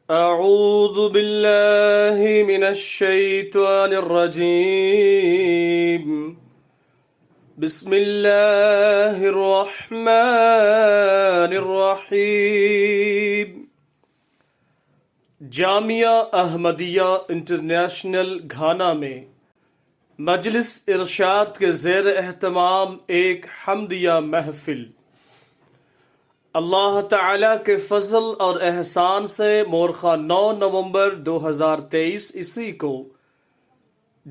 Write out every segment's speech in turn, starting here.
أعوذ بالله من الشيطان الرجيم. بسم الله الرحمن الرحيم. جامعہ احمدیہ انٹرنیشنل گھانا میں مجلس ارشاد کے زیر اہتمام ایک حمدیہ محفل۔ اللہ تعالیٰ کے فضل اور احسان سے مورخہ 9 نومبر 2023 عیسوی کو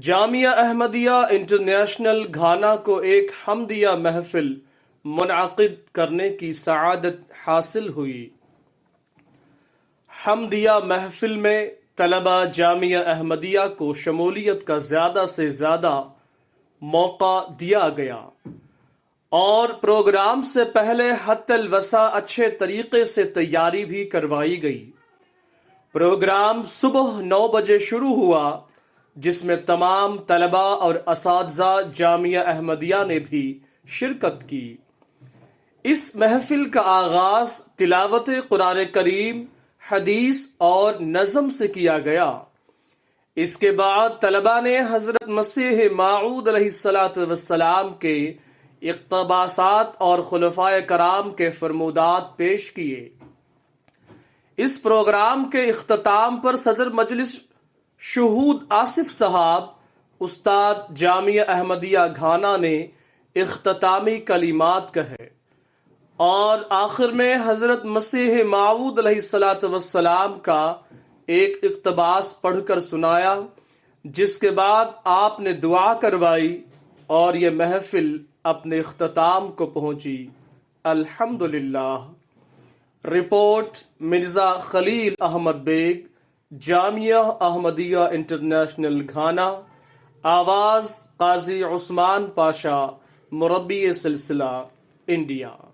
جامعہ احمدیہ انٹرنیشنل گھانا کو ایک حمدیہ محفل منعقد کرنے کی سعادت حاصل ہوئی۔ حمدیہ محفل میں طلبہ جامعہ احمدیہ کو شمولیت کا زیادہ سے زیادہ موقع دیا گیا اور پروگرام سے پہلے حت الوسع اچھے طریقے سے تیاری بھی کروائی گئی۔ پروگرام صبح 9 بجے شروع ہوا، جس میں تمام طلباء اور اساتذہ جامعہ احمدیہ نے بھی شرکت کی۔ اس محفل کا آغاز تلاوت قرآن کریم، حدیث اور نظم سے کیا گیا۔ اس کے بعد طلباء نے حضرت مسیح موعود علیہ السلام کے اقتباسات اور خلفائے کرام کے فرمودات پیش کیے۔ اس پروگرام کے اختتام پر صدر مجلس شہود آصف صاحب، استاد جامعہ احمدیہ گھانا نے اختتامی کلمات کہے اور آخر میں حضرت مسیح موعود علیہ السلام کا ایک اقتباس پڑھ کر سنایا، جس کے بعد آپ نے دعا کروائی اور یہ محفل اپنے اختتام کو پہنچی۔ الحمدللہ۔ رپورٹ مرزا خلیل احمد بیگ، جامعہ احمدیہ انٹرنیشنل گھانا۔ آواز قاضی عثمان پاشا، مربی سلسلہ، انڈیا۔